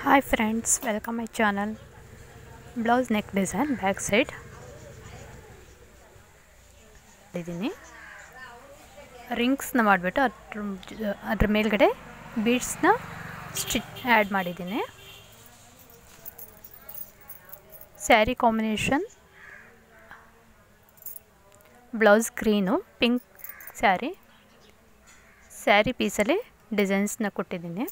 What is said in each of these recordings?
Hi friends, welcome my channel. Blouse neck design back side ಇದೀನಿ. ರಿಂಗ್ಸ್ನ ಮಾಡಿಬಿಟ್ಟು ಅದ್ರ ಮೇಲ್ಗಡೆ ಬೀಡ್ಸ್ನ ಆ್ಯಡ್ ಮಾಡಿದ್ದೀನಿ. Sari combination blouse green pink sari ಪೀಸಲ್ಲಿ ಡಿಸೈನ್ಸ್ನ ಕೊಟ್ಟಿದ್ದೀನಿ.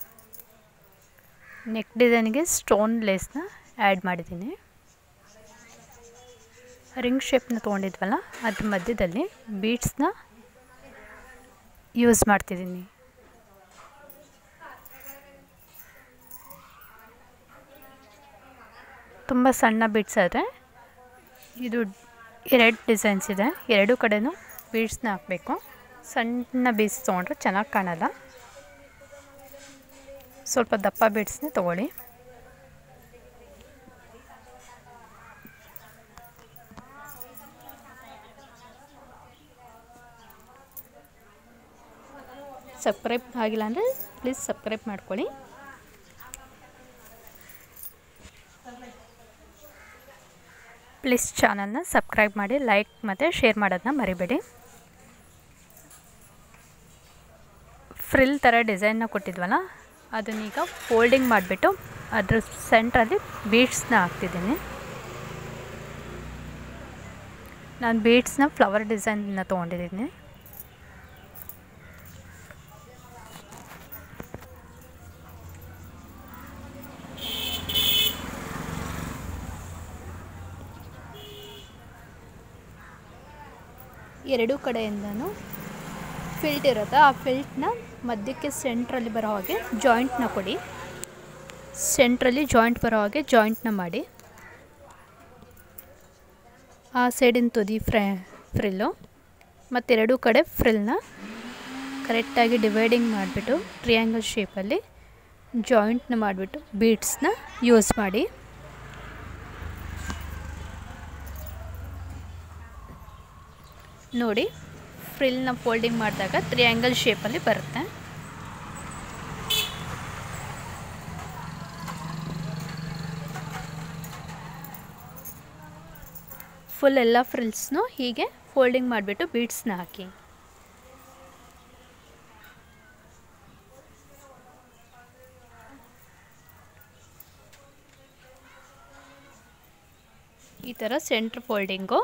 ನೆಕ್ ಡಿಸೈನ್ಗೆ ಸ್ಟೋನ್ ಲೇಸ್ನ ಆ್ಯಡ್ ಮಾಡಿದ್ದೀನಿ. ರಿಂಗ್ ಶೇಪ್ನ ತೊಗೊಂಡಿದ್ವಲ್ಲ ಅದ್ರ ಮಧ್ಯದಲ್ಲಿ ಬೀಡ್ಸ್ನ ಯೂಸ್ ಮಾಡ್ತಿದ್ದೀನಿ. ತುಂಬ ಸಣ್ಣ ಬೀಡ್ಸ್ ಆದರೆ ಇದು ಎರಡು ಡಿಸೈನ್ಸ್ ಇದೆ, ಎರಡೂ ಕಡೆನೂ ಬೀಡ್ಸ್ನ ಹಾಕಬೇಕು. ಸಣ್ಣ ಬೀಡ್ಸ್ ತೊಗೊಂಡ್ರೆ ಚೆನ್ನಾಗಿ ಕಾಣಲ್ಲ. ಸ್ವಲ್ಪ ದಪ್ಪ ಬೀಡ್ಸ್ನ ತೊಗೊಳ್ಳಿ. ಸಬ್ಸ್ಕ್ರೈಬ್ ಆಗಿಲ್ಲ ಅಂದರೆ ಪ್ಲೀಸ್ ಸಬ್ಸ್ಕ್ರೈಬ್ ಮಾಡ್ಕೊಳ್ಳಿ. ಪ್ಲೀಸ್ ಚಾನಲ್ನ ಸಬ್ಸ್ಕ್ರೈಬ್ ಮಾಡಿ, ಲೈಕ್ ಮತ್ತು ಶೇರ್ ಮಾಡೋದನ್ನ ಮರಿಬೇಡಿ. ಫ್ರಿಲ್ ಥರ ಡಿಸೈನ್ನ ಕೊಟ್ಟಿದ್ವಲ್ಲ ಅದನ್ನೀಗ ಫೋಲ್ಡಿಂಗ್ ಮಾಡಿಬಿಟ್ಟು ಅದ್ರ ಸೆಂಟ್ರಲ್ಲಿ ಬೀಡ್ಸ್ನ ಹಾಕ್ತಿದ್ದೀನಿ. ನಾನು ಬೀಡ್ಸ್ನ ಫ್ಲವರ್ ಡಿಸೈನ್ನ ತೊಗೊಂಡಿದ್ದೀನಿ. ಎರಡೂ ಕಡೆಯಿಂದನೂ ಫಿಲ್ಟ್ ಇರುತ್ತೆ, ಆ ಫಿಲ್ಟ್ನ ಮಧ್ಯಕ್ಕೆ ಸೆಂಟ್ರಲ್ಲಿ ಬರೋ ಹಾಗೆ ಜಾಯಿಂಟ್ನ ಕೊಡಿ. ಸೆಂಟ್ರಲ್ಲಿ ಜಾಯಿಂಟ್ ಬರೋ ಹಾಗೆ ಜಾಯಿಂಟ್ನ ಮಾಡಿ. ಆ ಸೈಡಿನ ತುದಿ ಫ್ರಿಲ್ಲು ಮತ್ತೆರಡೂ ಕಡೆ ಫ್ರಿಲ್ನ ಕರೆಕ್ಟಾಗಿ ಡಿವೈಡಿಂಗ್ ಮಾಡಿಬಿಟ್ಟು ಟ್ರಿಯಾಂಗಲ್ ಶೇಪಲ್ಲಿ ಜಾಯಿಂಟ್ನ ಮಾಡಿಬಿಟ್ಟು ಬೀಡ್ಸ್ನ ಯೂಸ್ ಮಾಡಿ. ನೋಡಿ, ಫ್ರಿಲ್ನ ಫೋಲ್ಡಿಂಗ್ ಮಾಡಿದಾಗ ಟ್ರಿಯಾಂಗಲ್ ಶೇಪಲ್ಲಿ ಬರುತ್ತೆ. ಫುಲ್ ಎಲ್ಲ ಫ್ರಿಲ್ಸ್ನು ಹೀಗೆ ಫೋಲ್ಡಿಂಗ್ ಮಾಡಿಬಿಟ್ಟು ಬೀಡ್ಸ್ನ ಹಾಕಿ. ಈ ಥರ ಸೆಂಟ್ರ್ ಫೋಲ್ಡಿಂಗು.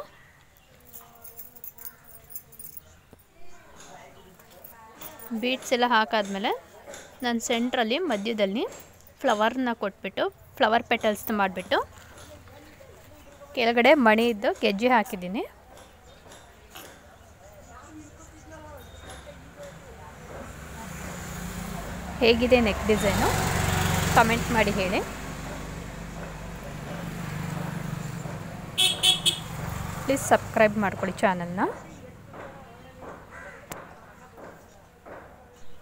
ಬೀಡ್ಸ್ ಎಲ್ಲ ಹಾಕಾದ್ಮೇಲೆ ನಾನು ಸೆಂಟ್ರಲ್ಲಿ ಮಧ್ಯದಲ್ಲಿ ಫ್ಲವರ್ನ ಕೊಟ್ಬಿಟ್ಟು ಫ್ಲವರ್ ಪೆಟಲ್ಸ್ನ ಮಾಡಿಬಿಟ್ಟು ಕೆಳಗಡೆ ಮಣಿದ್ದು ಗೆಜ್ಜೆ ಹಾಕಿದ್ದೀನಿ. ಹೇಗಿದೆ ನೆಕ್ ಡಿಸೈನು ಕಮೆಂಟ್ ಮಾಡಿ ಹೇಳಿ. ಪ್ಲೀಸ್ ಸಬ್ಸ್ಕ್ರೈಬ್ ಮಾಡ್ಕೊಳ್ಳಿ ಚಾನಲ್ನ.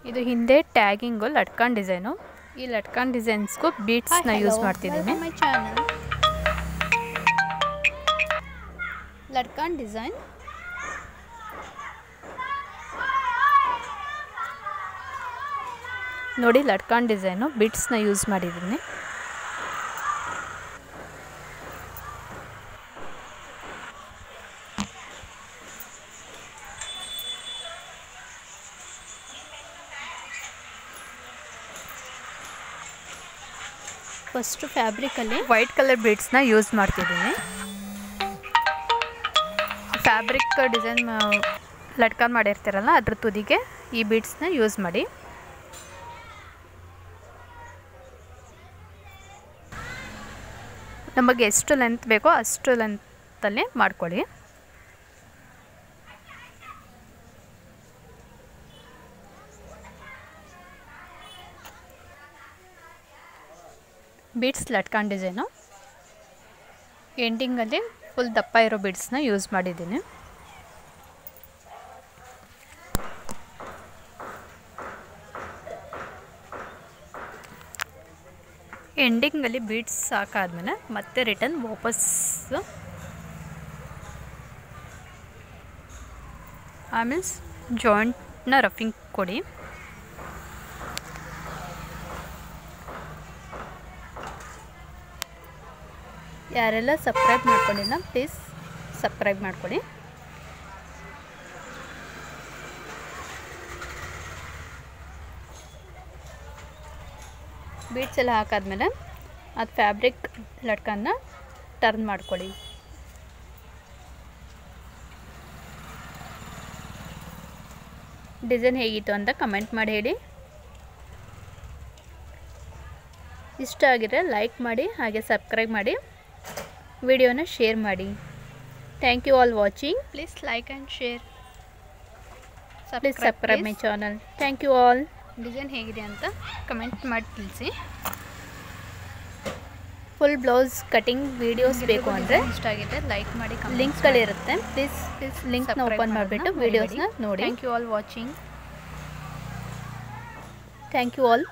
ಇದು ಹಿಂದೆ ಟ್ಯಾಗಿಂಗು ಲಟ್ಕನ್ ಡಿಸೈನು. ಈ ಲಟ್ಕನ್ ಡಿಸೈನ್ಸ್ಗೂ ಬೀಡ್ಸ್ನ ಯೂಸ್ ಮಾಡ್ತಿದ್ದೀನಿ. ಲಟ್ಕನ್ ಡಿಸೈನ್ ನೋಡಿ, ಲಟ್ಕನ್ ಡಿಸೈನು ಬೀಡ್ಸ್ನ ಯೂಸ್ ಮಾಡಿದ್ದೀನಿ. ಫಸ್ಟು ಫ್ಯಾಬ್ರಿಕಲ್ಲಿ ವೈಟ್ ಕಲರ್ ಬೀಡ್ಸ್ನ ಯೂಸ್ ಮಾಡ್ತಿದ್ದೀನಿ. ಫ್ಯಾಬ್ರಿಕ್ ಡಿಸೈನ್ ಲಟ್ಕನ್ ಮಾಡಿರ್ತೀರಲ್ಲ ಅದ್ರ ತುದಿಗೆ ಈ ಬೀಡ್ಸ್ನ ಯೂಸ್ ಮಾಡಿ. ನಮಗೆ ಎಷ್ಟು ಲೆಂತ್ ಬೇಕೋ ಅಷ್ಟು ಲೆಂತಲ್ಲಿ ಮಾಡ್ಕೊಳ್ಳಿ. ಬೀಡ್ಸ್ ಲಟ್ಕನ್ ಡಿಸೈನು ಎಂಡಿಂಗಲ್ಲಿ ಫುಲ್ ದಪ್ಪ ಇರೋ ಬೀಡ್ಸ್ನ ಯೂಸ್ ಮಾಡಿದ್ದೀನಿ. ಎಂಡಿಂಗಲ್ಲಿ ಬೀಡ್ಸ್ ಸಾಕಾದ್ಮೇಲೆ ಮತ್ತೆ ರಿಟರ್ನ್ ವಾಪಸ್ಸು ಆಮೇಲೆ ಜಾಯಿಂಟ್ನ ರಫಿಂಗ್ ಕೊಡಿ. ಯಾರೆಲ್ಲ ಸಬ್ಸ್ಕ್ರೈಬ್ ಮಾಡ್ಕೊಂಡಿಲ್ಲ ಪ್ಲೀಸ್ ಸಬ್ಸ್ಕ್ರೈಬ್ ಮಾಡ್ಕೊಳ್ಳಿ. ಬೀಡ್ಸ್ ಎಲ್ಲ ಹಾಕಾದ್ಮೇಲೆ ಅದು ಫ್ಯಾಬ್ರಿಕ್ ಲಟ್ಕನ್ನ ಟರ್ನ್ ಮಾಡ್ಕೊಳ್ಳಿ. ಡಿಸೈನ್ ಹೇಗಿತ್ತು ಅಂತ ಕಮೆಂಟ್ ಮಾಡಿ ಹೇಳಿ. ಇಷ್ಟ ಆಗಿದ್ರೆ ಲೈಕ್ ಮಾಡಿ, ಹಾಗೆ ಸಬ್ಸ್ಕ್ರೈಬ್ ಮಾಡಿ, ವಿಡಿಯೋನ ಶೇರ್ ಮಾಡಿ. Thank you all watching. Please like and share. Please subscribe my channel. Thank you all. Design ಹೇಗಿದೆ ಅಂತ ಕಮೆಂಟ್ ಮಾಡಿ ತಿಳಿಸಿ. ಫುಲ್ ಬ್ಲೌಸ್ ಕಟಿಂಗ್ ವೀಡಿಯೋಸ್ ಬೇಕು ಅಂದರೆ ಇಷ್ಟ ಆಗಿದೆ ಲೈಕ್ ಮಾಡಿ, ಲಿಂಕ್ಗಳಿರುತ್ತೆ. ಪ್ಲೀಸ್ ಲಿಂಕ್ನ ಓಪನ್ ಮಾಡಿಬಿಟ್ಟು ವೀಡಿಯೋಸ್ನ ನೋಡಿ. Thank you all watching. Thank you all.